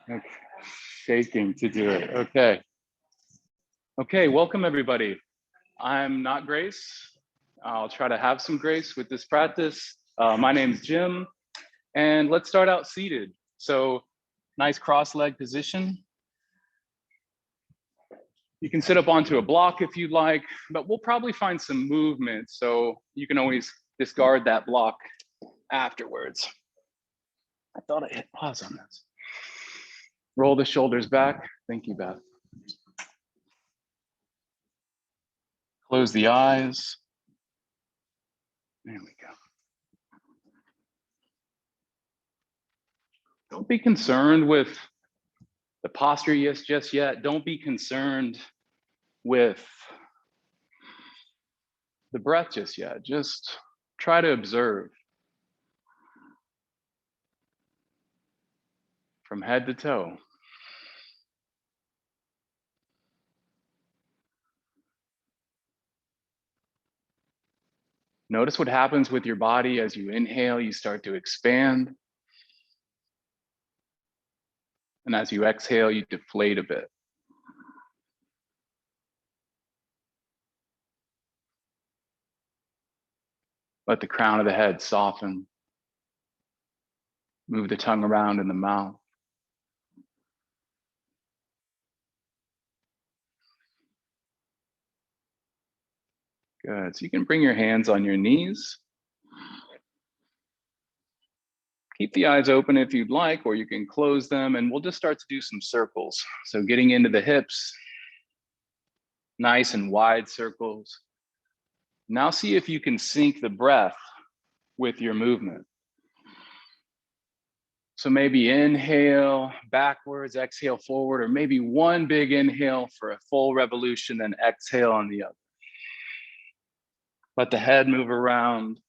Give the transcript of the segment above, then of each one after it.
Okay. Shaking to do it. Okay. Okay, welcome everybody. I'm not Grace. I'll try to have some grace with this practice. My name's Jim, and let's start out seated. So, nice cross-leg position. You can sit up onto a block if you'd like, but we'll probably find some movement, so you can always discard that block afterwards. I thought I hit pause on this. Roll the shoulders back. Thank you, Beth. Close the eyes. There we go. Don't be concerned with the posture just yet. Don't be concerned with the breath just yet. Just try to observe from head to toe. Notice what happens with your body as you inhale, you start to expand. And as you exhale, you deflate a bit. Let the crown of the head soften. Move the tongue around in the mouth. Good. So you can bring your hands on your knees. Keep the eyes open if you'd like, or you can close them, and we'll just start to do some circles. So getting into the hips, nice and wide circles. Now see if you can sync the breath with your movement. So maybe inhale backwards, exhale forward, or maybe one big inhale for a full revolution, then exhale on the other. Let the head move around.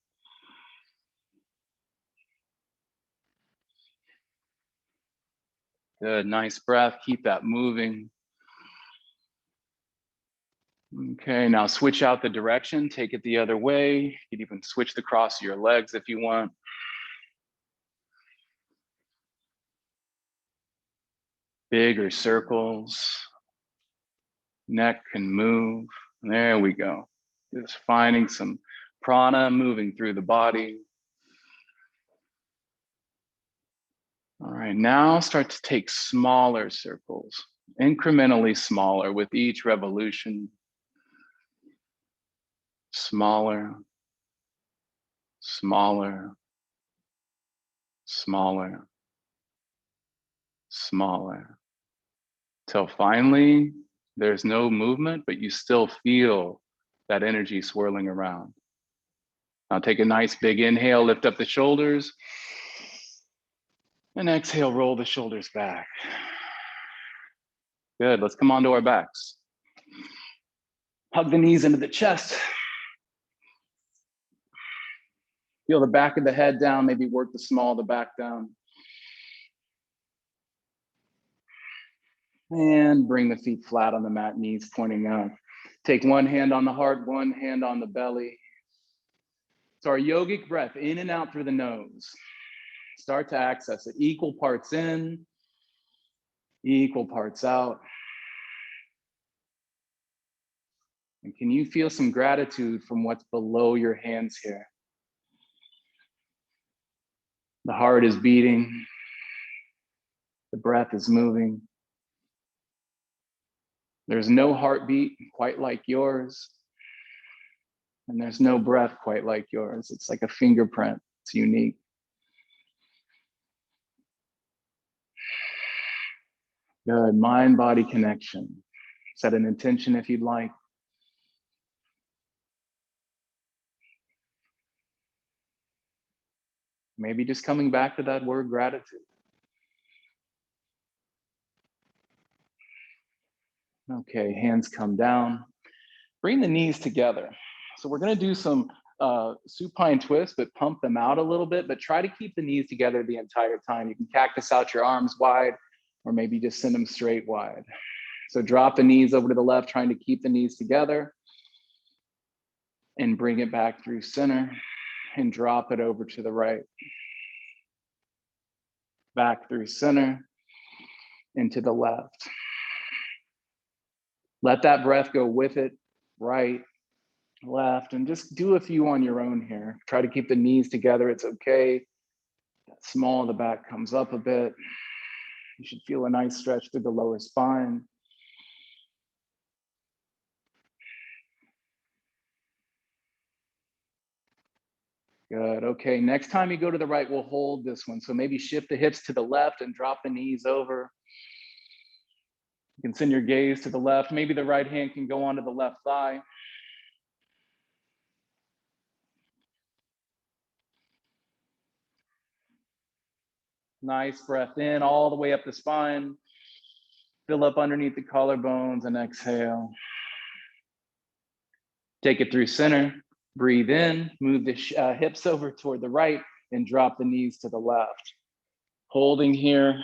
Good, nice breath, keep that moving. Okay, now switch out the direction, take it the other way. You can even switch the cross of your legs if you want. Bigger circles, neck can move. There we go. Just finding some prana moving through the body. All right, now start to take smaller circles, incrementally smaller with each revolution. Smaller, smaller, smaller, smaller. Till finally, there's no movement, but you still feel that energy swirling around. Now take a nice big inhale, lift up the shoulders. And exhale, roll the shoulders back. Good, let's come onto our backs. Hug the knees into the chest. Feel the back of the head down, maybe work the small of the back down. And bring the feet flat on the mat, knees pointing out. Take one hand on the heart, one hand on the belly. So our yogic breath in and out through the nose. Start to access it. Equal parts in, equal parts out. And can you feel some gratitude from what's below your hands here? The heart is beating. The breath is moving. There's no heartbeat quite like yours. And there's no breath quite like yours. It's like a fingerprint. It's unique. Good, mind-body connection. Set an intention if you'd like. Maybe just coming back to that word gratitude. Okay, hands come down. Bring the knees together. So we're gonna do some supine twists, but pump them out a little bit, but try to keep the knees together the entire time. You can cactus out your arms wide, or maybe just send them straight wide. So drop the knees over to the left, trying to keep the knees together, and bring it back through center, and drop it over to the right. Back through center, into the left. Let that breath go with it, right, left, and just do a few on your own here. Try to keep the knees together, it's okay. That small of the back comes up a bit. You should feel a nice stretch through the lower spine. Good, okay, next time you go to the right, we'll hold this one. So maybe shift the hips to the left and drop the knees over. You can send your gaze to the left. Maybe the right hand can go onto the left thigh. Nice breath in all the way up the spine. Fill up underneath the collarbones and exhale. Take it through center. Breathe in, move the hips over toward the right and drop the knees to the left. Holding here.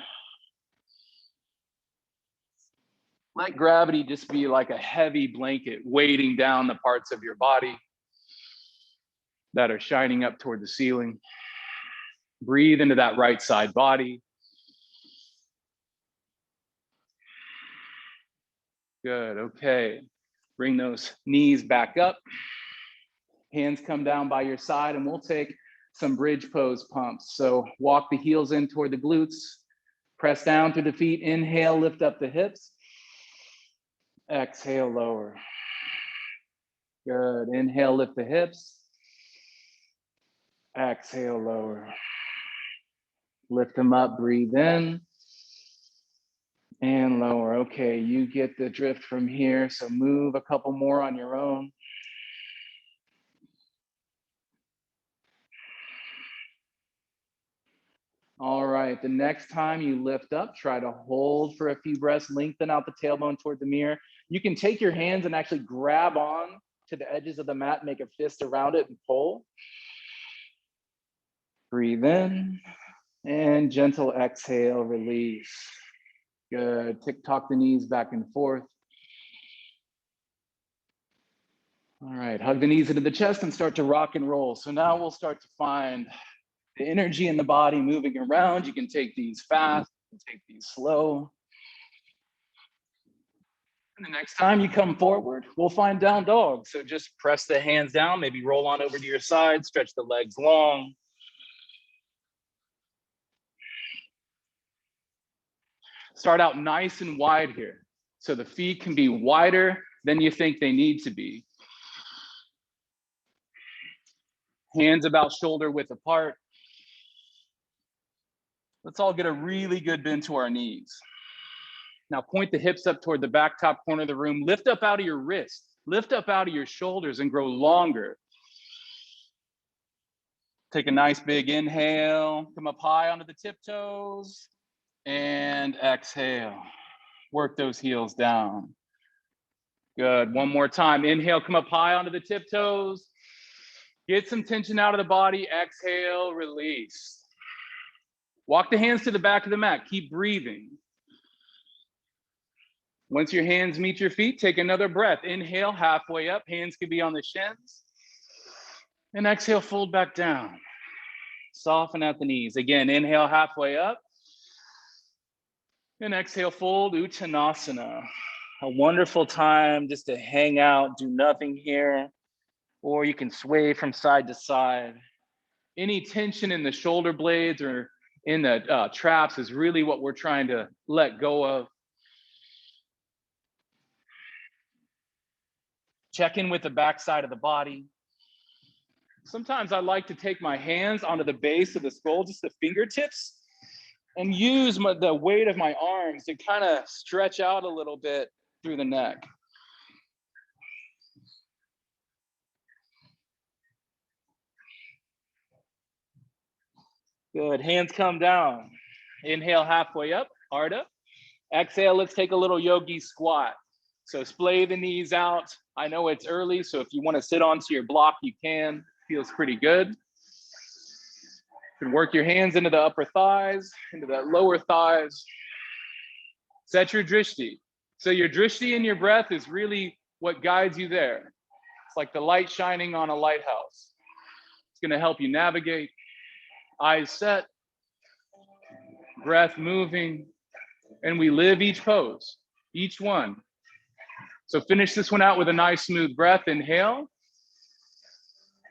Let gravity just be like a heavy blanket weighting down the parts of your body that are shining up toward the ceiling. Breathe into that right side body. Good, okay. Bring those knees back up. Hands come down by your side and we'll take some bridge pose pumps. So walk the heels in toward the glutes, press down through the feet, inhale, lift up the hips. Exhale, lower. Good, inhale, lift the hips. Exhale, lower. Lift them up, breathe in. And lower, okay, you get the drift from here. So move a couple more on your own. All right, the next time you lift up, try to hold for a few breaths, lengthen out the tailbone toward the mirror. You can take your hands and actually grab on to the edges of the mat, make a fist around it and pull. Breathe in and gentle exhale, release. Good, tick-tock the knees back and forth. All right, hug the knees into the chest and start to rock and roll. So now we'll start to find the energy in the body moving around. You can take these fast, take these slow. And the next time you come forward, we'll find down dog. So just press the hands down, maybe roll on over to your side, stretch the legs long. Start out nice and wide here. So the feet can be wider than you think they need to be. Hands about shoulder width apart. Let's all get a really good bend to our knees. Now point the hips up toward the back top corner of the room. Lift up out of your wrists. Lift up out of your shoulders and grow longer. Take a nice big inhale. Come up high onto the tiptoes. And exhale. Work those heels down. Good. One more time. Inhale, come up high onto the tiptoes. Get some tension out of the body. Exhale, release. Walk the hands to the back of the mat. Keep breathing. Once your hands meet your feet, take another breath. Inhale, halfway up. Hands can be on the shins. And exhale, fold back down. Soften at the knees. Again, inhale, halfway up. And exhale, fold, Uttanasana. A wonderful time just to hang out, do nothing here. Or you can sway from side to side. Any tension in the shoulder blades or in the traps is really what we're trying to let go of. Check in with the back side of the body. Sometimes I like to take my hands onto the base of the skull, just the fingertips, and use the weight of my arms to kind of stretch out a little bit through the neck. Good, hands come down. Inhale, halfway up, Ardha. Exhale, let's take a little yogi squat. So splay the knees out. I know it's early, so if you want to sit onto your block, you can. Feels pretty good. You can work your hands into the upper thighs, into the lower thighs. Set your drishti. So your drishti in your breath is really what guides you there. It's like the light shining on a lighthouse. It's going to help you navigate. Eyes set, breath moving. And we live each pose, each one. So finish this one out with a nice smooth breath. Inhale.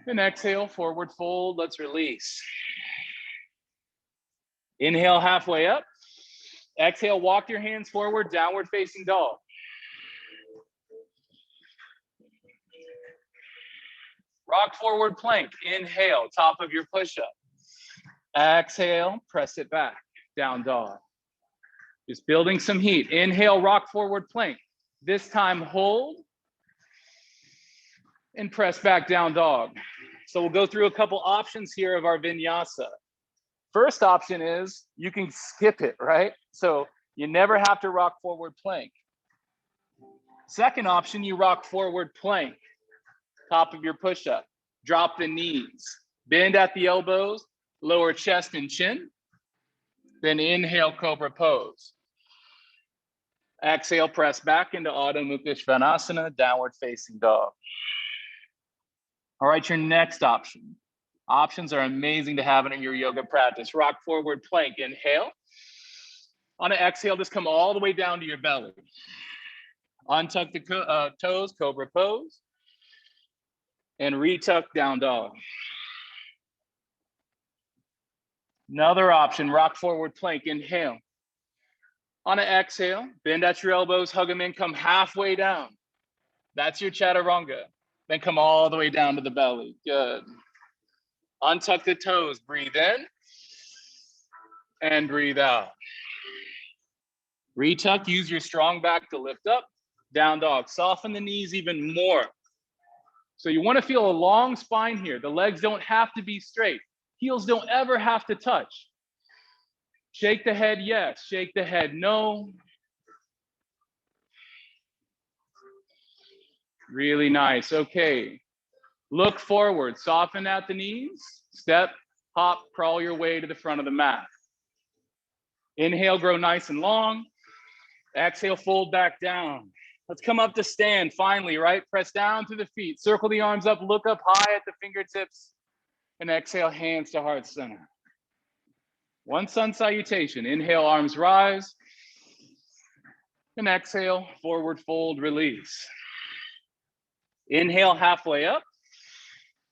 And exhale, forward fold. Let's release. Inhale, halfway up. Exhale, walk your hands forward, downward facing dog. Rock forward plank. Inhale, top of your push-up. Exhale, press it back, down dog. Just building some heat. Inhale, rock forward plank. This time hold and press back, down dog. So we'll go through a couple options here of our vinyasa. First option is you can skip it, right? So you never have to rock forward plank. Second option, you rock forward plank, top of your push-up. Drop the knees, bend at the elbows, lower chest and chin. Then inhale, cobra pose. Exhale, press back into Adho Mukha Svanasana, downward facing dog. All right, your next option. Options are amazing to have in your yoga practice. Rock forward plank, inhale. On an exhale, just come all the way down to your belly. Untuck the toes, cobra pose. And retuck, down dog. Another option, rock forward plank, inhale. On an exhale, bend at your elbows, hug them in, come halfway down. That's your chaturanga. Then come all the way down to the belly. Good. Untuck the toes, breathe in and breathe out. Retuck, use your strong back to lift up, down dog. Soften the knees even more. So you want to feel a long spine here. The legs don't have to be straight. Heels don't ever have to touch. Shake the head, yes. Shake the head, no. Really nice. Okay. Look forward, soften at the knees. Step, hop, crawl your way to the front of the mat. Inhale, grow nice and long. Exhale, fold back down. Let's come up to stand finally, right? Press down through the feet. Circle the arms up, look up high at the fingertips. And exhale, hands to heart center. One sun salutation. Inhale, arms rise. And exhale, forward fold, release. Inhale, halfway up.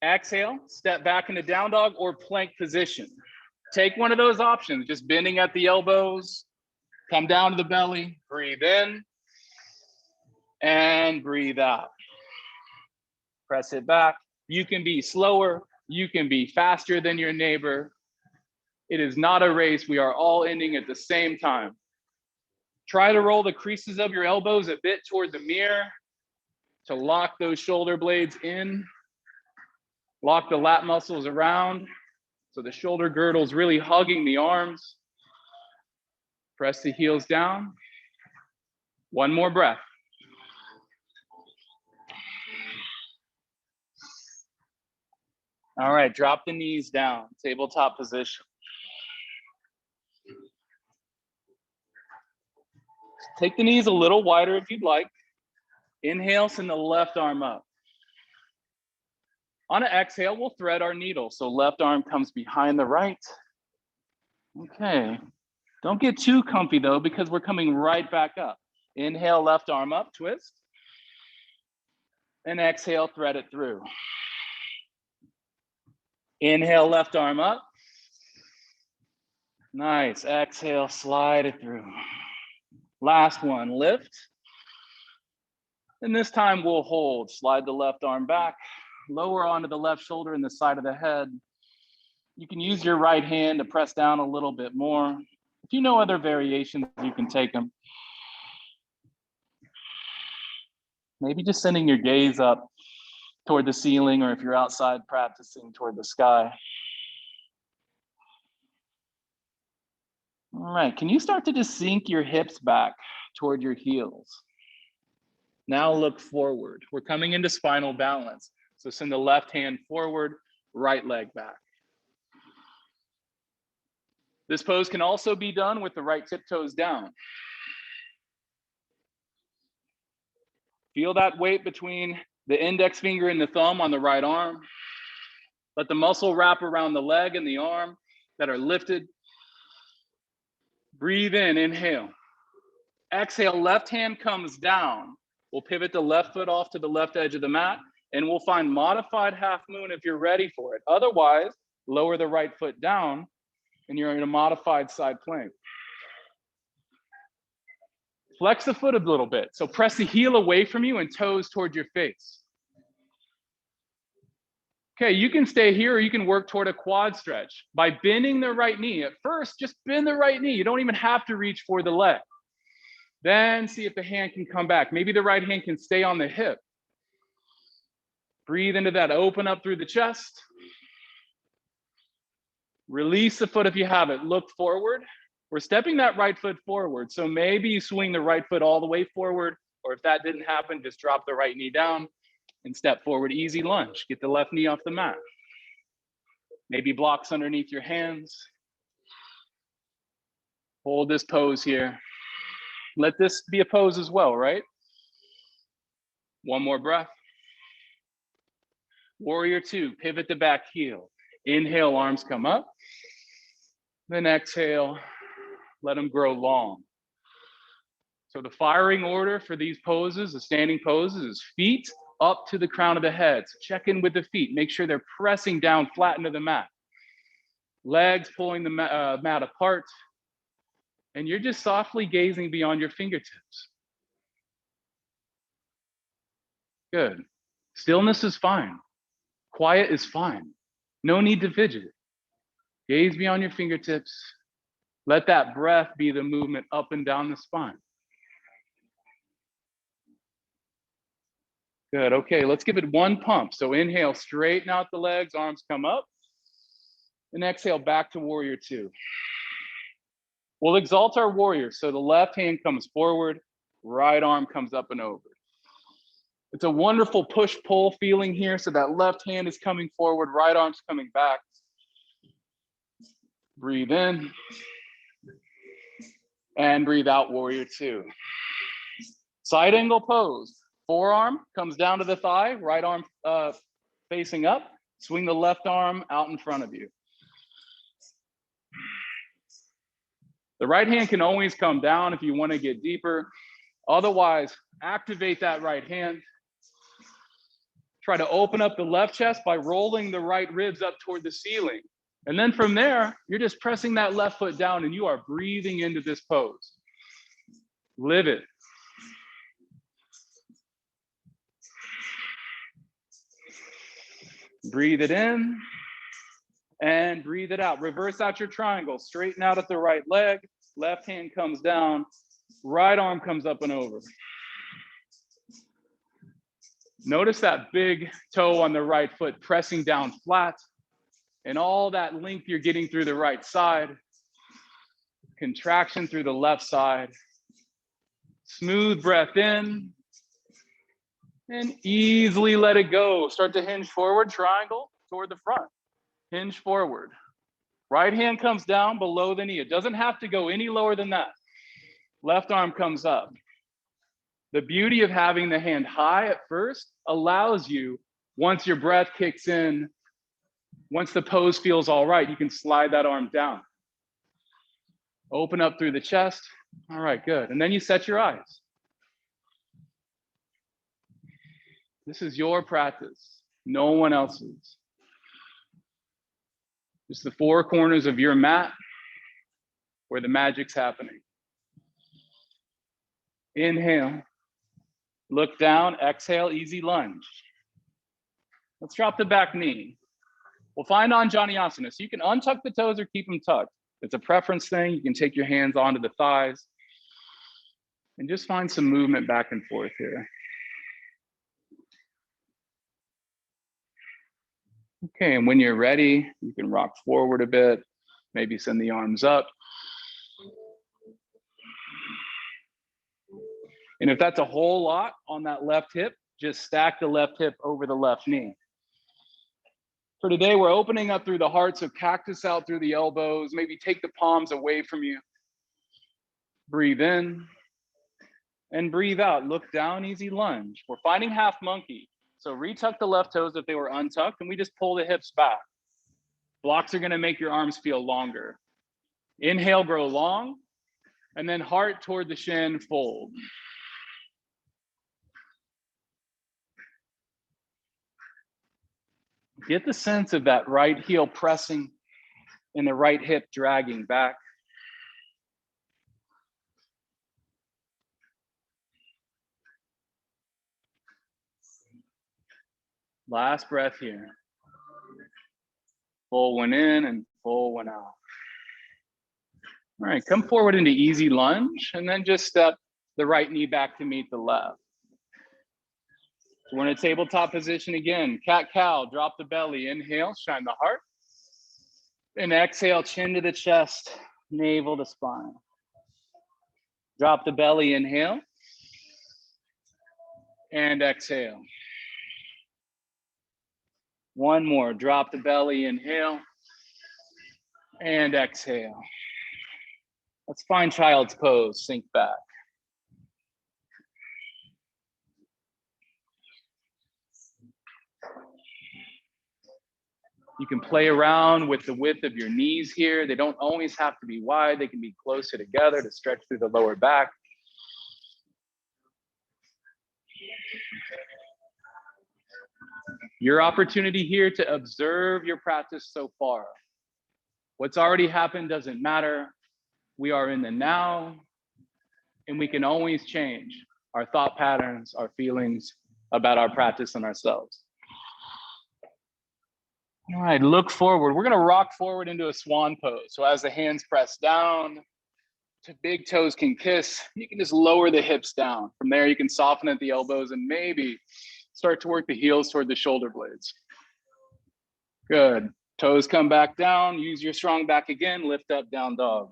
Exhale, step back into down dog or plank position. Take one of those options, just bending at the elbows. Come down to the belly, breathe in. And breathe out. Press it back. You can be slower. You can be faster than your neighbor. It is not a race. We are all ending at the same time. Try to roll the creases of your elbows a bit toward the mirror to lock those shoulder blades in. Lock the lat muscles around so the shoulder girdle's really hugging the arms. Press the heels down. One more breath. All right, drop the knees down, tabletop position. Take the knees a little wider if you'd like. Inhale, send the left arm up. On an exhale, we'll thread our needle. So left arm comes behind the right. Okay, don't get too comfy though, because we're coming right back up. Inhale, left arm up, twist. And exhale, thread it through. Inhale, left arm up. Nice, exhale, slide it through. Last one, lift. And this time we'll hold, slide the left arm back, lower onto the left shoulder and the side of the head. You can use your right hand to press down a little bit more. If you know other variations, you can take them. Maybe just sending your gaze up toward the ceiling, or if you're outside practicing, toward the sky. All right, can you start to just sink your hips back toward your heels? Now look forward. We're coming into spinal balance. So send the left hand forward, right leg back. This pose can also be done with the right tiptoes down. Feel that weight between the index finger and the thumb on the right arm. Let the muscle wrap around the leg and the arm that are lifted. Breathe in, inhale. Exhale, left hand comes down. We'll pivot the left foot off to the left edge of the mat, and we'll find modified half moon if you're ready for it. Otherwise, lower the right foot down, and you're in a modified side plank. Flex the foot a little bit. So press the heel away from you and toes toward your face. Okay, you can stay here or you can work toward a quad stretch by bending the right knee. At first, just bend the right knee. You don't even have to reach for the leg. Then see if the hand can come back. Maybe the right hand can stay on the hip. Breathe into that, open up through the chest. Release the foot if you have it, look forward. We're stepping that right foot forward. So maybe you swing the right foot all the way forward, or if that didn't happen, just drop the right knee down and step forward, easy lunge. Get the left knee off the mat. Maybe blocks underneath your hands. Hold this pose here. Let this be a pose as well, right? One more breath. Warrior two, pivot the back heel. Inhale, arms come up. Then exhale, let them grow long. So the firing order for these poses, the standing poses, is feet up to the crown of the head. So check in with the feet. Make sure they're pressing down flat into the mat. Legs pulling the mat apart. And you're just softly gazing beyond your fingertips. Good. Stillness is fine. Quiet is fine. No need to fidget. Gaze beyond your fingertips. Let that breath be the movement up and down the spine. Good, okay, let's give it one pump. So inhale, straighten out the legs, arms come up. And exhale, back to warrior two. We'll exalt our warrior. So the left hand comes forward, right arm comes up and over. It's a wonderful push-pull feeling here. So that left hand is coming forward, right arm's coming back. Breathe in. And breathe out, warrior two. Side angle pose. Forearm comes down to the thigh, right arm facing up. Swing the left arm out in front of you. The right hand can always come down if you want to get deeper. Otherwise, activate that right hand. Try to open up the left chest by rolling the right ribs up toward the ceiling. And then from there, you're just pressing that left foot down and you are breathing into this pose. Live it. Breathe it in and breathe it out. Reverse out your triangle. Straighten out at the right leg. Left hand comes down. Right arm comes up and over. Notice that big toe on the right foot pressing down flat and all that length you're getting through the right side. Contraction through the left side. Smooth breath in and easily let it go. Start to hinge forward, triangle toward the front. Hinge forward. Right hand comes down below the knee. It doesn't have to go any lower than that. Left arm comes up. The beauty of having the hand high at first allows you, once your breath kicks in, once the pose feels all right, you can slide that arm down. Open up through the chest. All right, good. And then you set your eyes. This is your practice, no one else's. Just the four corners of your mat where the magic's happening. Inhale, look down, exhale, easy lunge. Let's drop the back knee. We'll find Anjaneyasana. So you can untuck the toes or keep them tucked. It's a preference thing. You can take your hands onto the thighs and just find some movement back and forth here. Okay, and when you're ready, you can rock forward a bit, maybe send the arms up. And if that's a whole lot on that left hip, just stack the left hip over the left knee. For today, we're opening up through the heart, so cactus out through the elbows, maybe take the palms away from you. Breathe in and breathe out. Look down, easy lunge. We're finding half monkey. So retuck the left toes if they were untucked, and we just pull the hips back. Blocks are gonna make your arms feel longer. Inhale, grow long. And then heart toward the shin, fold. Get the sense of that right heel pressing and the right hip dragging back. Last breath here. Full one in and full one out. All right, come forward into easy lunge and then just step the right knee back to meet the left. So we're in a tabletop position again. Cat-cow, drop the belly, inhale, shine the heart. And exhale, chin to the chest, navel to spine. Drop the belly, inhale. And exhale. One more, drop the belly, inhale. And exhale. Let's find child's pose, sink back. You can play around with the width of your knees here. They don't always have to be wide. They can be closer together to stretch through the lower back. Your opportunity here to observe your practice so far. What's already happened doesn't matter. We are in the now, and we can always change our thought patterns, our feelings about our practice and ourselves. All right, look forward. We're gonna rock forward into a swan pose. So as the hands press down, to big toes can kiss, you can just lower the hips down. From there, you can soften at the elbows and maybe start to work the heels toward the shoulder blades. Good. Toes come back down, use your strong back again, lift up, down dog.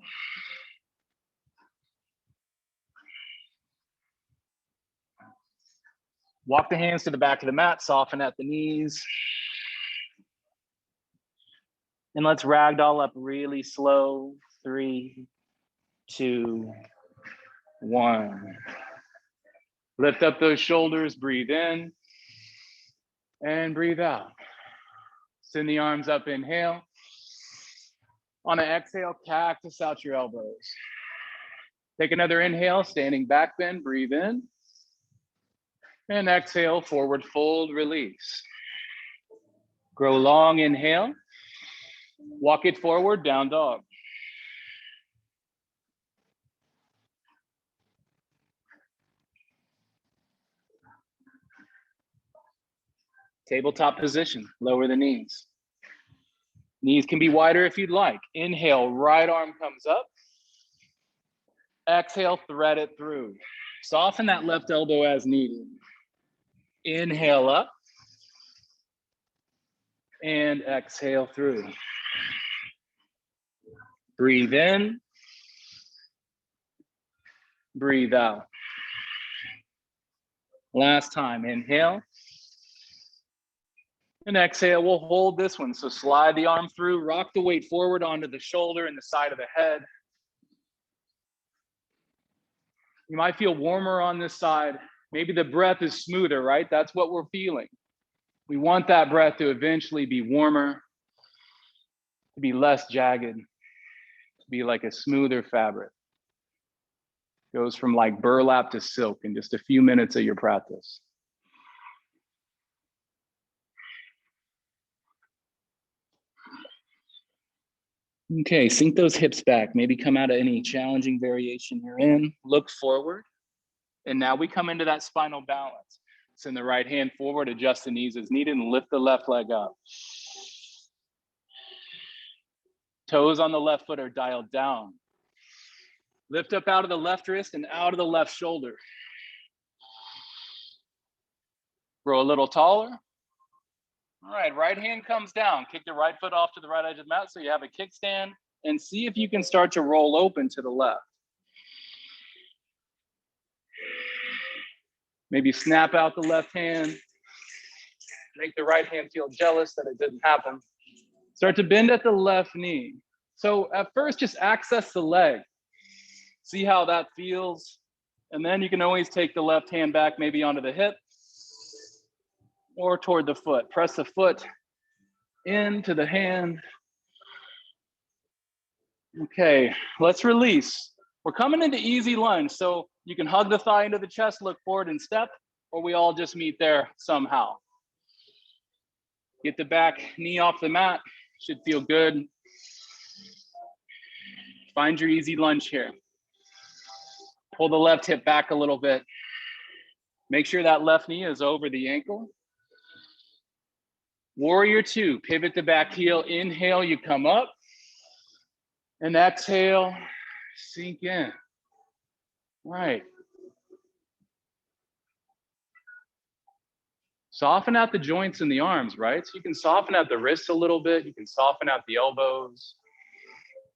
Walk the hands to the back of the mat, soften at the knees. And let's ragdoll up really slow. 3, 2, 1. Lift up those shoulders, breathe in and breathe out. Send the arms up, inhale. On an exhale, cactus out your elbows. Take another inhale, standing back bend, breathe in. And exhale, forward fold, release. Grow long, inhale. Walk it forward, down dog. Tabletop position, lower the knees. Knees can be wider if you'd like. Inhale, right arm comes up. Exhale, thread it through. Soften that left elbow as needed. Inhale up. And exhale through. Breathe in. Breathe out. Last time, inhale. And exhale, we'll hold this one. So slide the arm through, rock the weight forward onto the shoulder and the side of the head. You might feel warmer on this side. Maybe the breath is smoother, right? That's what we're feeling. We want that breath to eventually be warmer, to be less jagged, to be like a smoother fabric. Goes from like burlap to silk in just a few minutes of your practice. Okay, sink those hips back. Maybe come out of any challenging variation you're in. Look forward. And now we come into that spinal balance. Send the right hand forward, adjust the knees as needed, and lift the left leg up. Toes on the left foot are dialed down. Lift up out of the left wrist and out of the left shoulder. Grow a little taller. All right, right hand comes down. Kick the right foot off to the right edge of the mat so you have a kickstand, and see if you can start to roll open to the left. Maybe snap out the left hand. Make the right hand feel jealous that it didn't happen. Start to bend at the left knee. So at first, just access the leg. See how that feels. And then you can always take the left hand back, maybe onto the hip or toward the foot. Press the foot into the hand. Okay, let's release. We're coming into easy lunge, so you can hug the thigh into the chest, look forward and step, or we all just meet there somehow. Get the back knee off the mat, should feel good. Find your easy lunge here. Pull the left hip back a little bit. Make sure that left knee is over the ankle. Warrior two, pivot the back heel. Inhale, you come up. And exhale, sink in. Right. Soften out the joints in the arms, right? So you can soften out the wrists a little bit. You can soften out the elbows.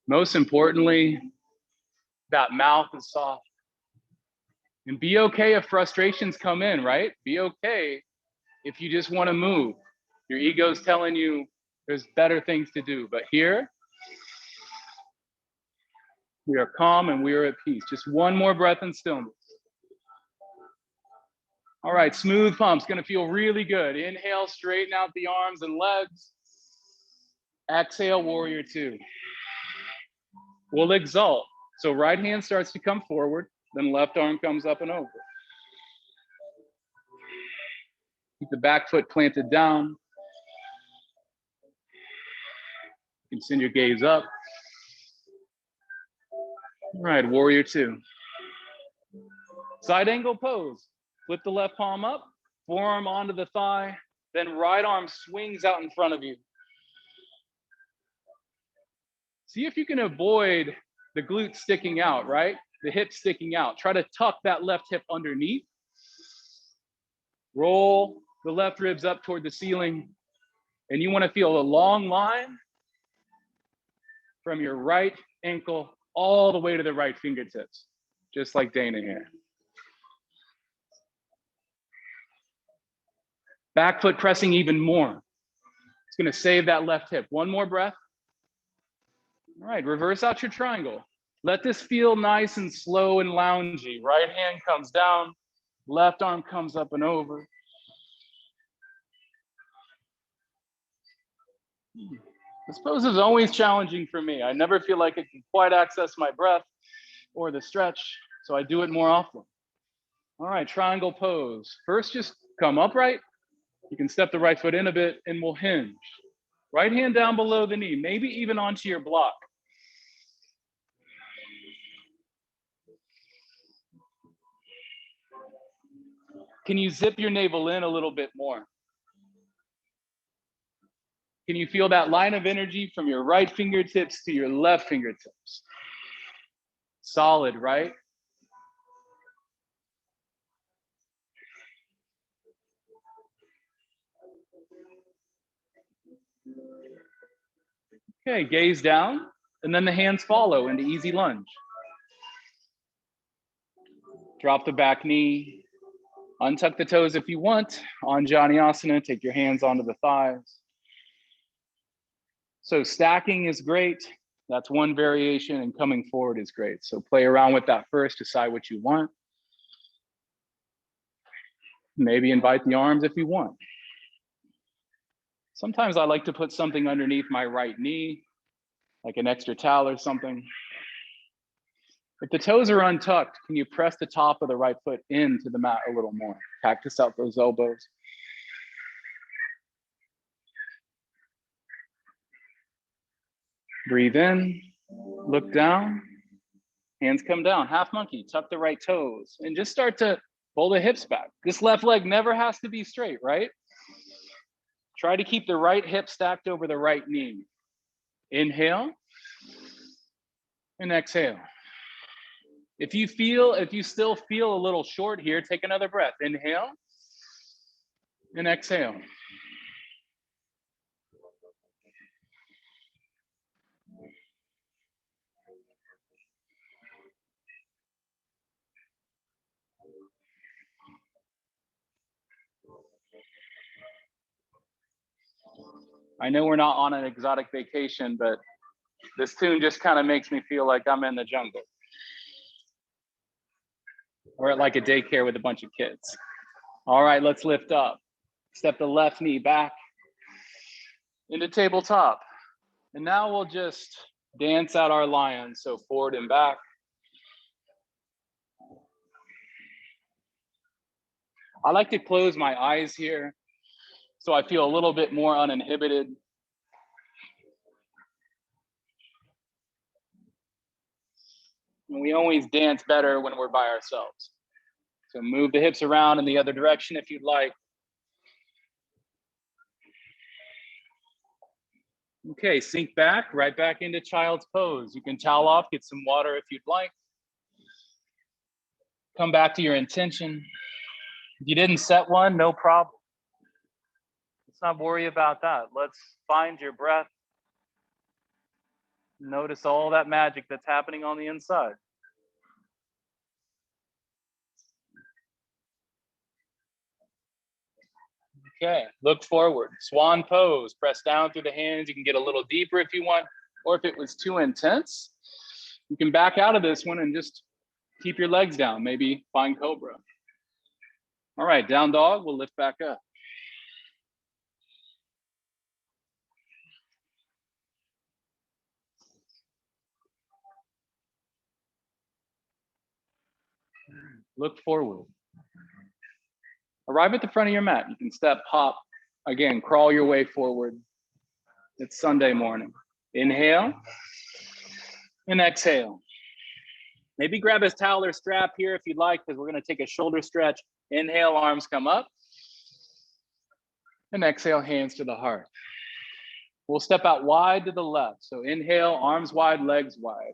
Most importantly, that mouth is soft. And be okay if frustrations come in, right? Be okay if you just want to move. Your ego's telling you there's better things to do. But here, we are calm and we are at peace. Just one more breath in stillness. All right, smooth pump's gonna feel really good. Inhale, straighten out the arms and legs. Exhale, warrior two. We'll exalt. So right hand starts to come forward, then left arm comes up and over. Keep the back foot planted down. You can send your gaze up. All right, warrior two. Side angle pose. Flip the left palm up, forearm onto the thigh, then right arm swings out in front of you. See if you can avoid the glute sticking out, right? The hip sticking out. Try to tuck that left hip underneath. Roll the left ribs up toward the ceiling. And you want to feel a long line from your right ankle all the way to the right fingertips, just like Dana here. Back foot pressing even more. It's gonna save that left hip. One more breath. All right, reverse out your triangle. Let this feel nice and slow and loungy. Right hand comes down, left arm comes up and over. This pose is always challenging for me. I never feel like I can quite access my breath or the stretch, so I do it more often. All right, triangle pose. First, just come upright. You can step the right foot in a bit and we'll hinge. Right hand down below the knee, maybe even onto your block. Can you zip your navel in a little bit more? Can you feel that line of energy from your right fingertips to your left fingertips? Solid, right? Okay, gaze down, and then the hands follow into easy lunge. Drop the back knee, untuck the toes if you want. Anjaneyasana, take your hands onto the thighs. So stacking is great. That's one variation, and coming forward is great. So play around with that first, decide what you want. Maybe invite the arms if you want. Sometimes I like to put something underneath my right knee, like an extra towel or something. If the toes are untucked, can you press the top of the right foot into the mat a little more? Practice out those elbows. Breathe in, look down, hands come down, half monkey, tuck the right toes, and just start to pull the hips back. This left leg never has to be straight, right? Try to keep the right hip stacked over the right knee. Inhale and exhale. If you still feel a little short here, take another breath. Inhale and exhale. I know we're not on an exotic vacation, but this tune just kind of makes me feel like I'm in the jungle. We're at like a daycare with a bunch of kids. All right, let's lift up. Step the left knee back into tabletop. And now we'll just dance out our lion. So forward and back. I like to close my eyes here so I feel a little bit more uninhibited. And we always dance better when we're by ourselves. So move the hips around in the other direction if you'd like. Okay, sink back, right back into child's pose. You can towel off, get some water if you'd like. Come back to your intention. If you didn't set one, no problem. Let's not worry about that. Let's find your breath. Notice all that magic that's happening on the inside. Okay, look forward. Swan pose. Press down through the hands. You can get a little deeper if you want, or if it was too intense, you can back out of this one and just keep your legs down. Maybe find cobra. All right, down dog. We'll lift back up. Look forward. Arrive at the front of your mat. You can step, hop. Again, crawl your way forward. It's Sunday morning. Inhale and exhale. Maybe grab a towel or strap here if you'd like, because we're going to take a shoulder stretch. Inhale, arms come up. And exhale, hands to the heart. We'll step out wide to the left. So inhale, arms wide, legs wide.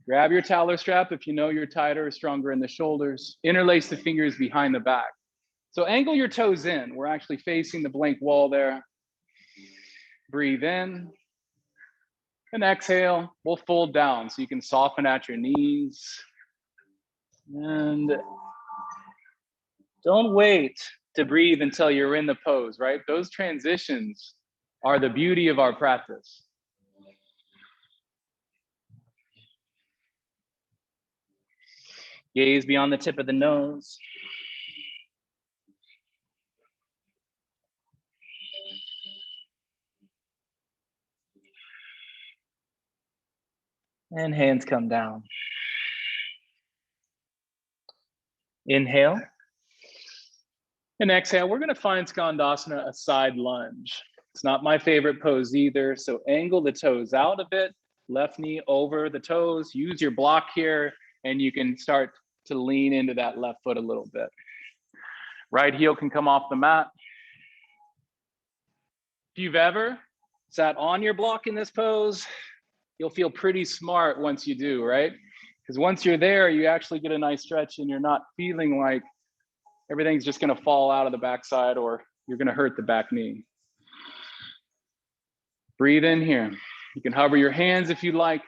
Grab your towel or strap if you know you're tighter or stronger in the shoulders. Interlace the fingers behind the back. So angle your toes in. We're actually facing the blank wall there. Breathe in. And exhale, we'll fold down so you can soften at your knees. And don't wait to breathe until you're in the pose, right? Those transitions are the beauty of our practice. Gaze beyond the tip of the nose. And hands come down. Inhale. And exhale. We're going to find Skandasana, a side lunge. It's not my favorite pose either. So angle the toes out a bit. Left knee over the toes. Use your block here, and you can start to lean into that left foot a little bit. Right heel can come off the mat. If you've ever sat on your block in this pose, you'll feel pretty smart once you do, right? Because once you're there, you actually get a nice stretch and you're not feeling like everything's just going to fall out of the backside or you're going to hurt the back knee. Breathe in here. You can hover your hands if you like.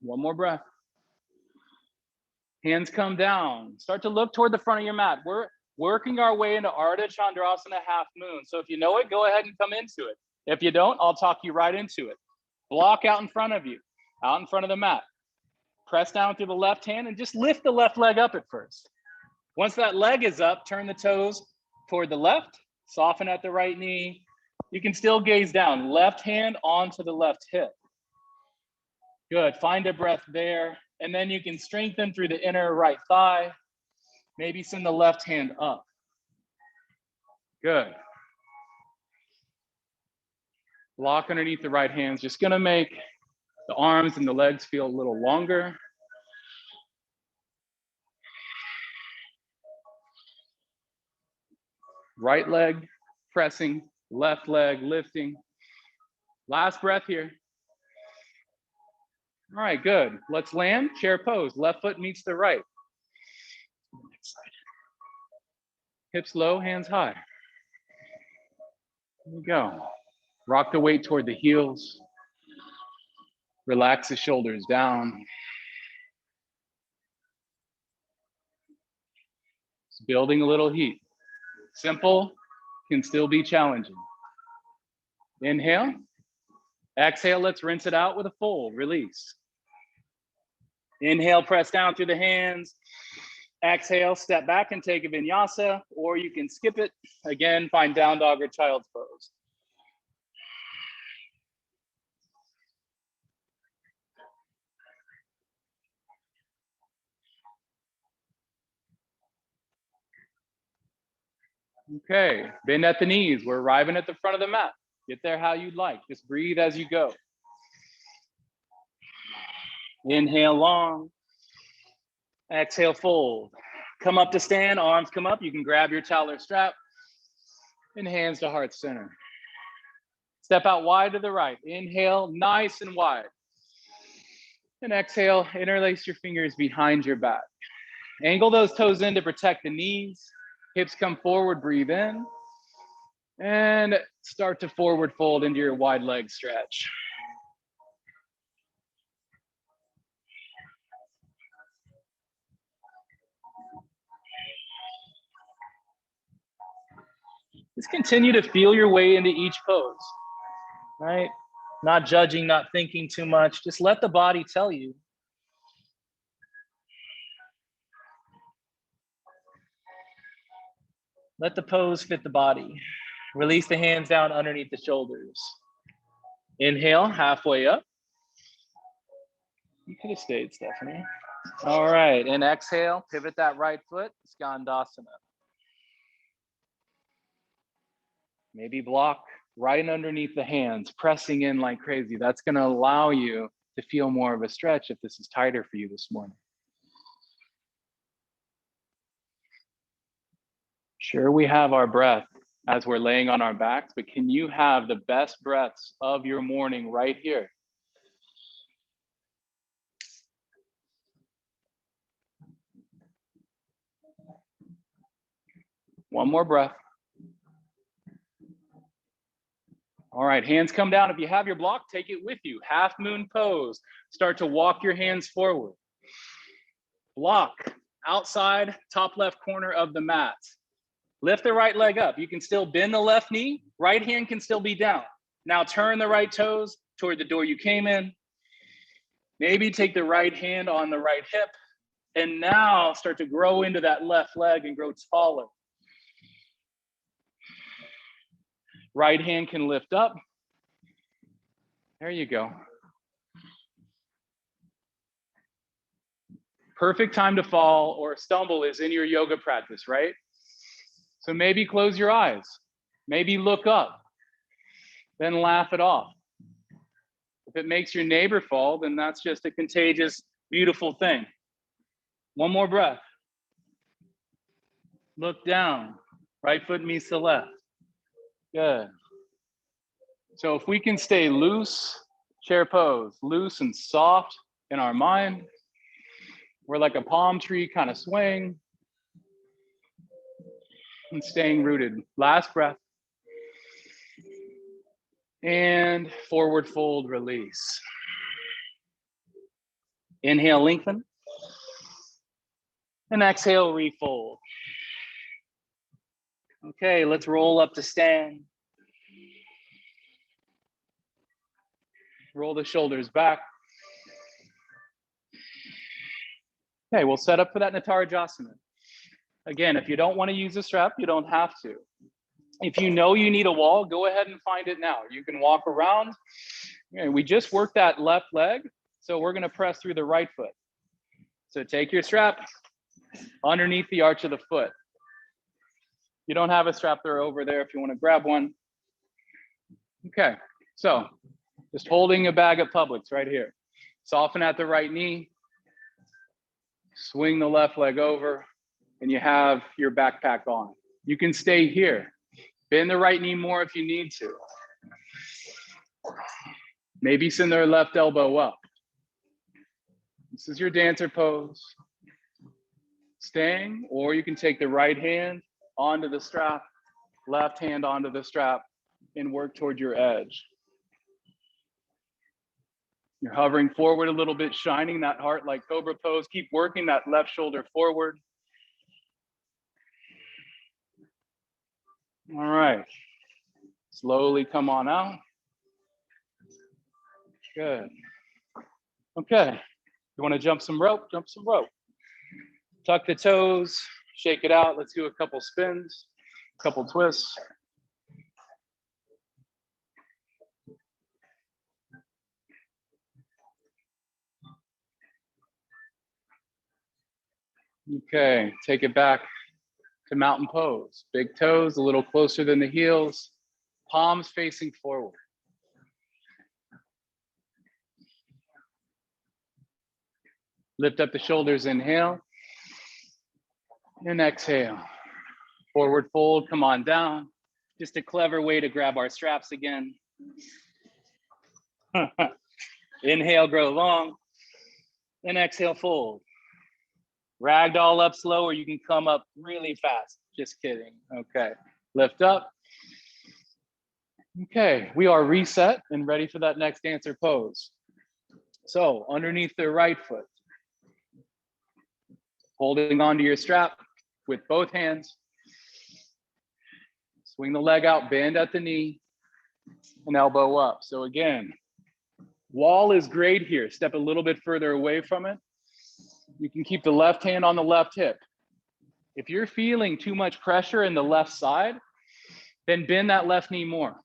One more breath. Hands come down. Start to look toward the front of your mat. We're working our way into Ardha Chandrasana half moon. So if you know it, go ahead and come into it. If you don't, I'll talk you right into it. Block out in front of you, out in front of the mat. Press down through the left hand and just lift the left leg up at first. Once that leg is up, turn the toes toward the left, soften at the right knee. You can still gaze down, left hand onto the left hip. Good, find a breath there. And then you can strengthen through the inner right thigh. Maybe send the left hand up. Good. Block underneath the right hand is just gonna make the arms and the legs feel a little longer. Right leg pressing, left leg lifting. Last breath here. All right, good. Let's land, chair pose. Left foot meets the right. Next side. Hips low, hands high. Here we go. Rock the weight toward the heels. Relax the shoulders down. It's building a little heat. Simple, can still be challenging. Inhale. Exhale, let's rinse it out with a fold, release. Inhale, press down through the hands. Exhale, step back and take a vinyasa, or you can skip it. Again, find down dog or child's pose. Okay, bend at the knees. We're arriving at the front of the mat. Get there how you'd like. Just breathe as you go. Inhale long. Exhale, fold. Come up to stand, arms come up. You can grab your towel or strap and hands to heart center. Step out wide to the right. Inhale, nice and wide. And exhale, interlace your fingers behind your back. Angle those toes in to protect the knees. Hips come forward, breathe in. And start to forward fold into your wide leg stretch. Just continue to feel your way into each pose, right? Not judging, not thinking too much. Just let the body tell you. Let the pose fit the body. Release the hands down underneath the shoulders. Inhale, halfway up. You could have stayed, Stephanie. All right, and exhale, pivot that right foot, Skandasana. Maybe block right underneath the hands, pressing in like crazy. That's gonna allow you to feel more of a stretch if this is tighter for you this morning. Sure, we have our breath as we're laying on our backs, but can you have the best breaths of your morning right here? One more breath. All right, hands come down. If you have your block, take it with you. Half moon pose. Start to walk your hands forward. Block outside, top left corner of the mat. Lift the right leg up. You can still bend the left knee. Right hand can still be down. Now turn the right toes toward the door you came in. Maybe take the right hand on the right hip. And now start to grow into that left leg and grow taller. Right hand can lift up. There you go. Perfect time to fall or stumble is in your yoga practice, right? So maybe close your eyes. Maybe look up. Then laugh it off. If it makes your neighbor fall, then that's just a contagious, beautiful thing. One more breath. Look down. Right foot meets the left. Good. So if we can stay loose, chair pose, loose and soft in our mind, we're like a palm tree kind of swing and staying rooted. Last breath. And forward fold, release. Inhale, lengthen. And exhale, refold. Okay, let's roll up to stand. Roll the shoulders back. Okay, we'll set up for that Natarajasana. Again, if you don't want to use a strap, you don't have to. If you know you need a wall, go ahead and find it now. You can walk around. Okay, we just worked that left leg, so we're going to press through the right foot. So take your strap underneath the arch of the foot. You don't have a strap, they're over there if you want to grab one. Okay, so just holding a bag of Publix right here. Soften at the right knee. Swing the left leg over, and you have your backpack on. You can stay here. Bend the right knee more if you need to. Maybe send their left elbow up. This is your dancer pose. Staying, or you can take the right hand onto the strap, left hand onto the strap, and work toward your edge. You're hovering forward a little bit, shining that heart like cobra pose. Keep working that left shoulder forward. All right. Slowly come on out. Good. Okay. You want to jump some rope? Jump some rope. Tuck the toes, shake it out. Let's do a couple spins, a couple twists. Okay, take it back to mountain pose. Big toes a little closer than the heels, palms facing forward. Lift up the shoulders, inhale, and exhale. Forward fold, come on down. Just a clever way to grab our straps again. Inhale, grow long, and exhale, fold. Ragdoll up slow, or you can come up really fast. Just kidding. Okay, lift up. Okay, we are reset and ready for that next dancer pose. So underneath the right foot, holding onto your strap with both hands. Swing the leg out, bend at the knee, and elbow up. So again, wall is great here. Step a little bit further away from it. You can keep the left hand on the left hip. If you're feeling too much pressure in the left side, then bend that left knee more.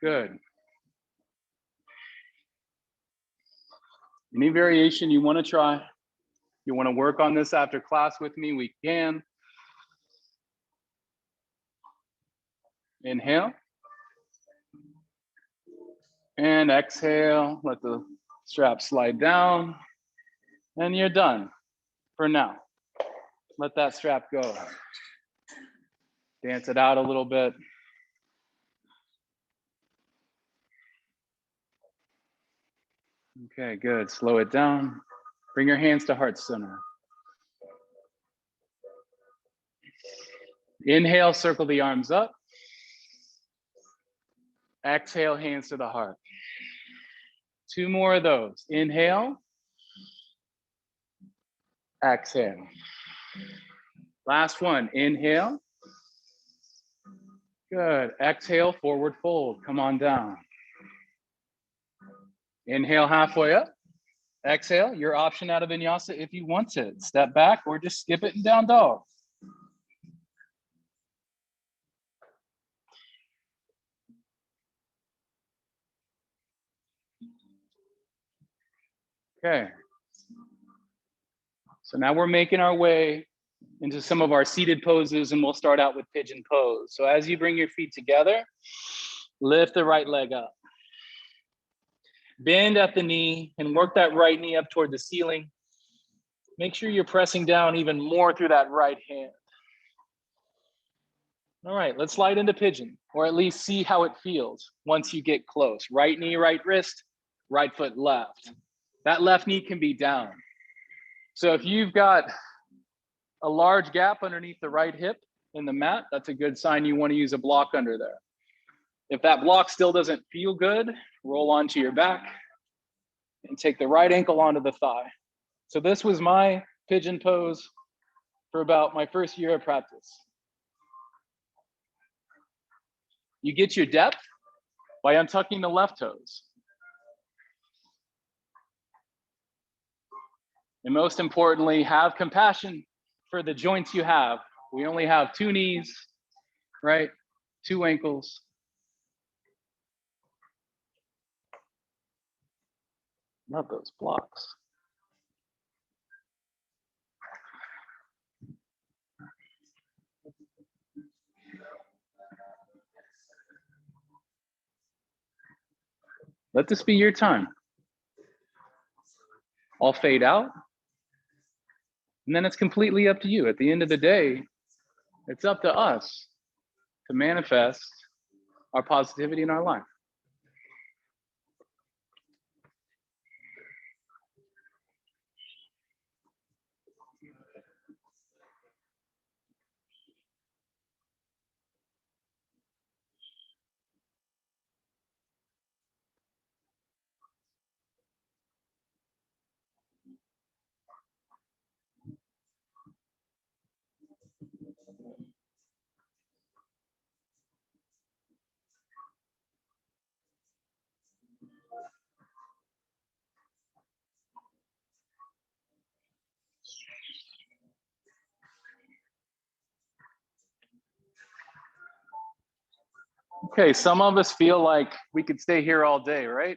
Good. Any variation you want to try, you want to work on this after class with me, we can. Inhale. And exhale, let the strap slide down. And you're done for now. Let that strap go. Dance it out a little bit. Okay, good. Slow it down. Bring your hands to heart center. Inhale, circle the arms up. Exhale, hands to the heart. 2 more of those. Inhale. Exhale. Last one. Inhale. Good. Exhale, forward fold. Come on down. Inhale, halfway up. Exhale, your option out of vinyasa if you want to. Step back or just skip it and down dog. Okay. So now we're making our way into some of our seated poses, and we'll start out with pigeon pose. So as you bring your feet together, lift the right leg up. Bend at the knee and work that right knee up toward the ceiling. Make sure you're pressing down even more through that right hand. All right, let's slide into pigeon, or at least see how it feels once you get close. Right knee, right wrist, right foot left. That left knee can be down. So if you've got a large gap underneath the right hip in the mat, that's a good sign you want to use a block under there. If that block still doesn't feel good, roll onto your back and take the right ankle onto the thigh. So this was my pigeon pose for about my first year of practice. You get your depth by untucking the left toes. And most importantly, have compassion for the joints you have. We only have 2 knees, right? 2 ankles. Love those blocks. Let this be your time. I'll fade out. And then it's completely up to you. At the end of the day, it's up to us to manifest our positivity in our life. Okay, some of us feel like we could stay here all day, right?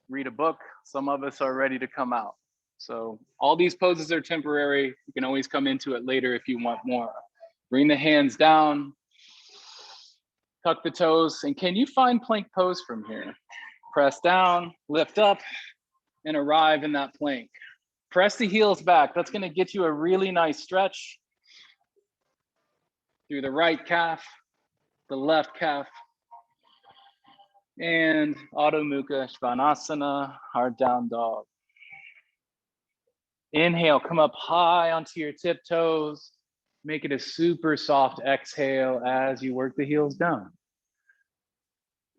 Read a book. Some of us are ready to come out. So all these poses are temporary. You can always come into it later if you want more. Bring the hands down, tuck the toes, and can you find plank pose from here? Press down, lift up, and arrive in that plank. Press the heels back. That's gonna get you a really nice stretch through the right calf, the left calf, and Adho Mukha Svanasana, hard down dog. Inhale, come up high onto your tiptoes. Make it a super soft exhale as you work the heels down.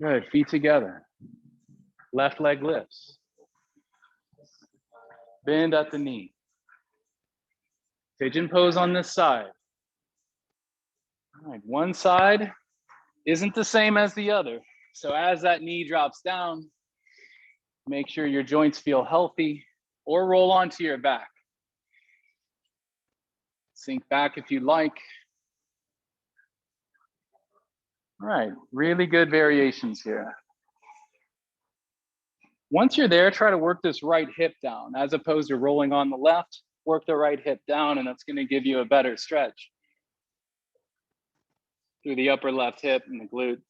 Good, feet together. Left leg lifts. Bend at the knee. Pigeon pose on this side. All right, one side isn't the same as the other. So as that knee drops down, make sure your joints feel healthy or roll onto your back. Sink back if you like. All right, really good variations here. Once you're there, try to work this right hip down as opposed to rolling on the left. Work the right hip down, and that's going to give you a better stretch through the upper left hip and the glute.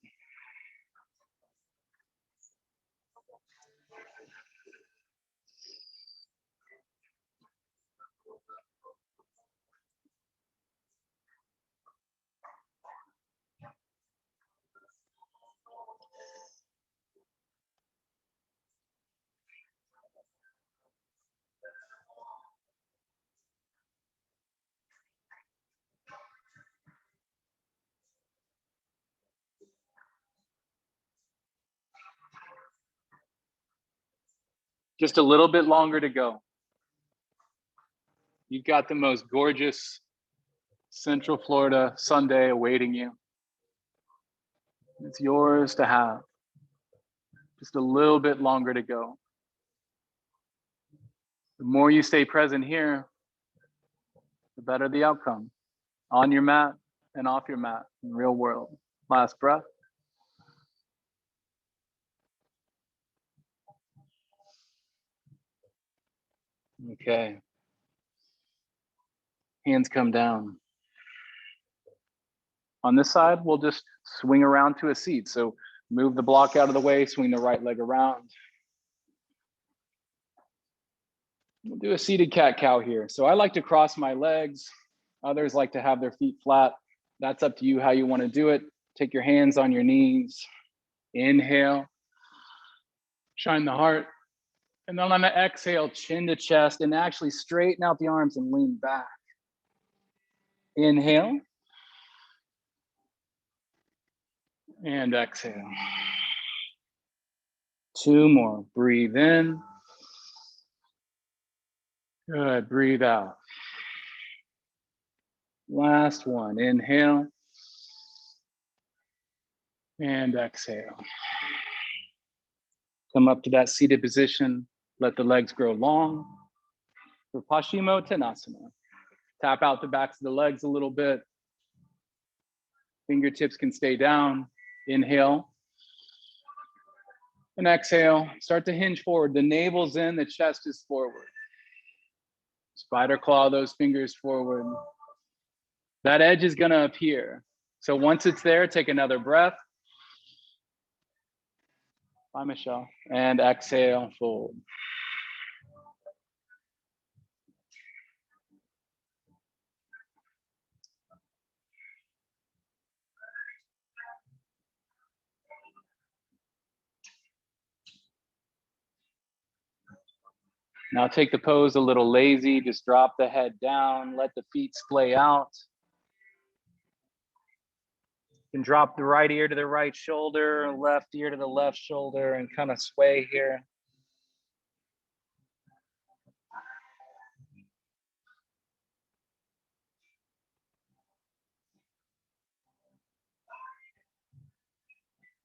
Just a little bit longer to go. You've got the most gorgeous Central Florida Sunday awaiting you. It's yours to have. Just a little bit longer to go. The more you stay present here, the better the outcome. On your mat and off your mat in real world. Last breath. Okay. Hands come down. On this side, we'll just swing around to a seat. So move the block out of the way, swing the right leg around. We'll do a seated cat-cow here. So I like to cross my legs. Others like to have their feet flat. That's up to you how you want to do it. Take your hands on your knees. Inhale. Shine the heart. And then on the exhale, chin to chest, and actually straighten out the arms and lean back. Inhale. And exhale. Two more. Breathe in. Good. Breathe out. Last one. Inhale. And exhale. Come up to that seated position. Let the legs grow long. For Paschimottanasana. Tap out the backs of the legs a little bit. Fingertips can stay down. Inhale. And exhale. Start to hinge forward. The navel's in, the chest is forward. Spider claw those fingers forward. That edge is going to appear. So once it's there, take another breath. Bye, Michelle. And exhale, fold. Now take the pose a little lazy. Just drop the head down. Let the feet splay out. You can drop the right ear to the right shoulder, left ear to the left shoulder, and kind of sway here.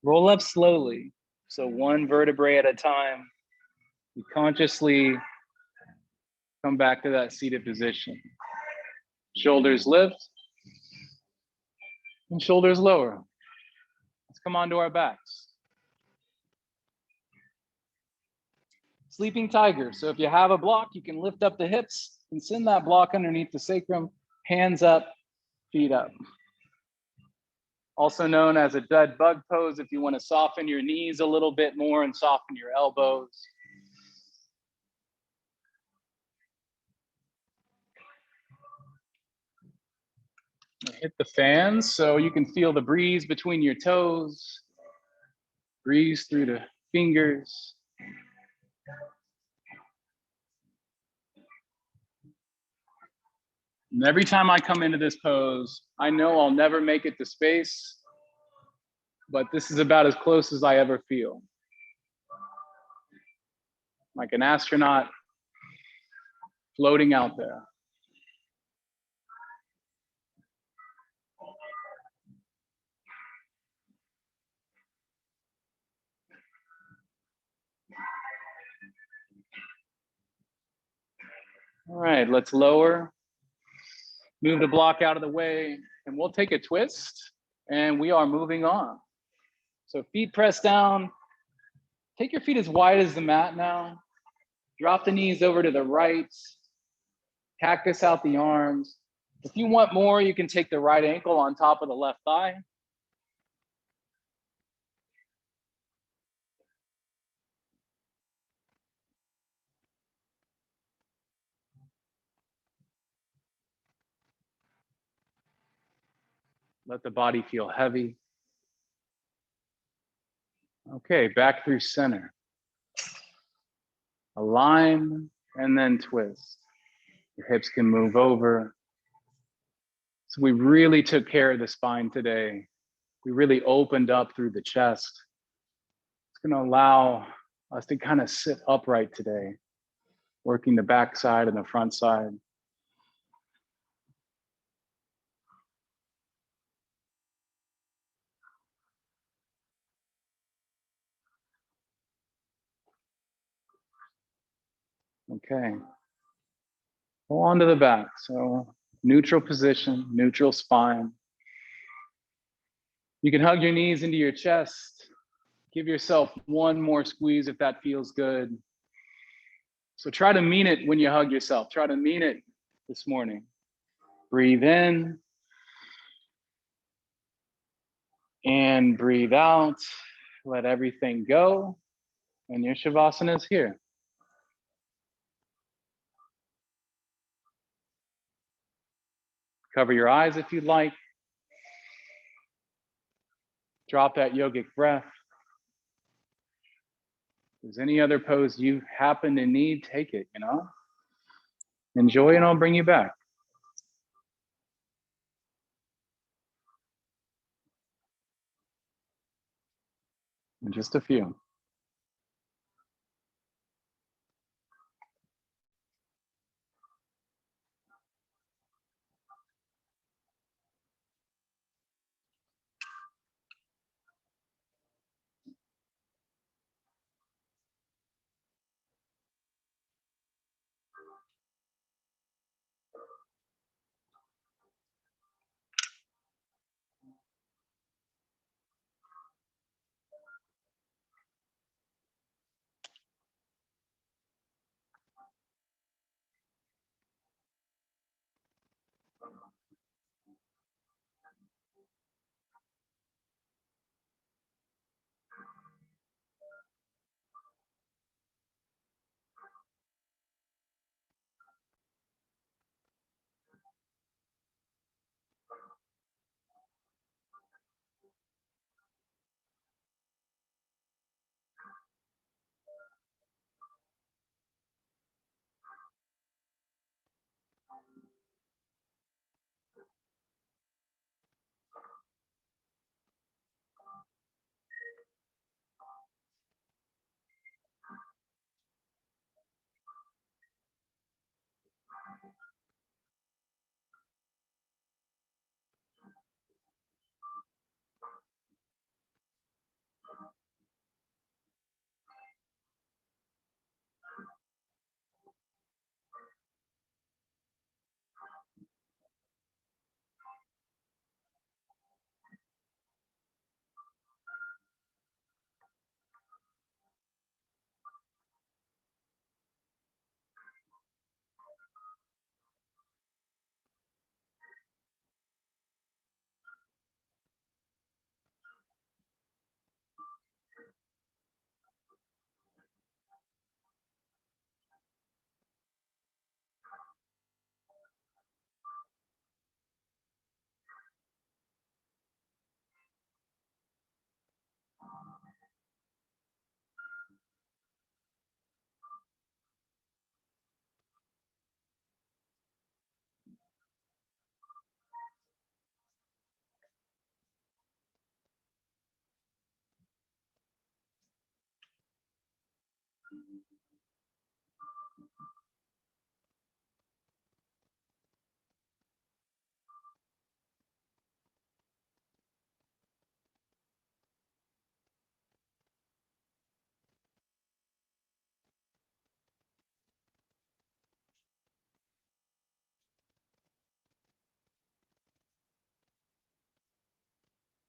Roll up slowly. So one vertebrae at a time. You consciously come back to that seated position. Shoulders lift and shoulders lower. Let's come onto our backs. Sleeping tiger. So if you have a block, you can lift up the hips and send that block underneath the sacrum, hands up, feet up. Also known as a dead bug pose if you want to soften your knees a little bit more and soften your elbows. Hit the fans so you can feel the breeze between your toes, breeze through the fingers. And every time I come into this pose, I know I'll never make it to space, but this is about as close as I ever feel. Like an astronaut floating out there. All right, let's lower, move the block out of the way, and we'll take a twist, and we are moving on. So feet pressed down. Take your feet as wide as the mat now. Drop the knees over to the right. Cactus out the arms. If you want more, you can take the right ankle on top of the left thigh. Let the body feel heavy. Okay, back through center. Align and then twist. Your hips can move over. So we really took care of the spine today. We really opened up through the chest. It's going to allow us to kind of sit upright today, working the back side and the front side. Okay. Pull onto the back. So neutral position, neutral spine. You can hug your knees into your chest. Give yourself one more squeeze if that feels good. So try to mean it when you hug yourself. Try to mean it this morning. Breathe in and breathe out. Let everything go. And your Shavasana is here. Cover your eyes if you'd like. Drop that yogic breath. If there's any other pose you happen to need, take it, Enjoy and I'll bring you back. In just a few.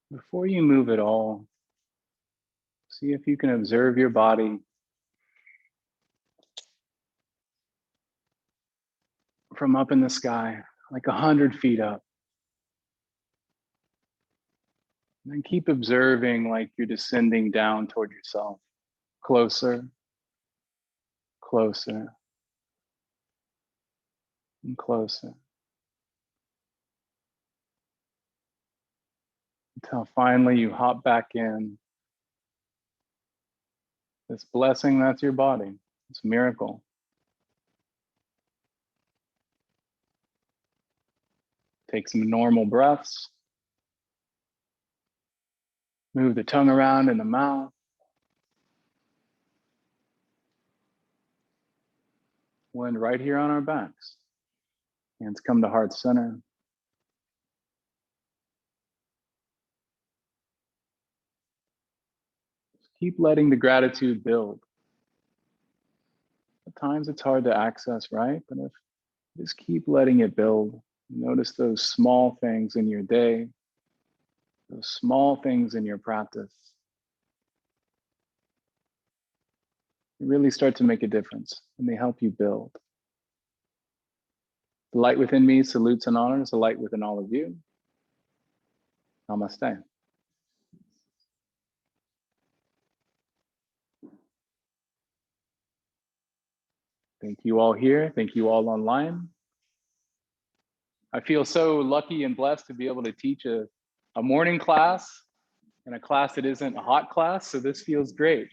Before you move at all, see if you can observe your body from up in the sky, like 100 feet up. And then keep observing like you're descending down toward yourself, closer, closer, and closer. Until finally you hop back in. This blessing, that's your body. It's a miracle. Take some normal breaths. Move the tongue around in the mouth. Land right here on our backs. Hands come to heart center. Just keep letting the gratitude build. At times it's hard to access, right? But if you just keep letting it build, notice those small things in your day, those small things in your practice. They really start to make a difference and they help you build. The light within me salutes and honors the light within all of you. Namaste. Thank you all here. Thank you all online. I feel so lucky and blessed to be able to teach a morning class and a class that isn't a hot class. So this feels great.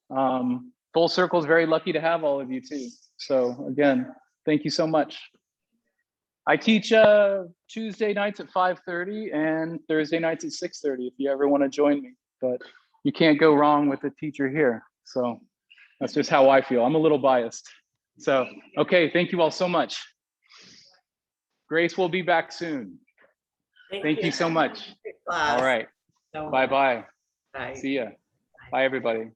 Full Circle is very lucky to have all of you too. So again, thank you so much. I teach Tuesday nights at 5:30 and Thursday nights at 6:30 if you ever want to join me. But you can't go wrong with a teacher here. So that's just how I feel. I'm a little biased. So, okay, thank you all so much. Grace will be back soon. Thank you so much. All right. Bye-bye. Bye. See ya. Bye, everybody.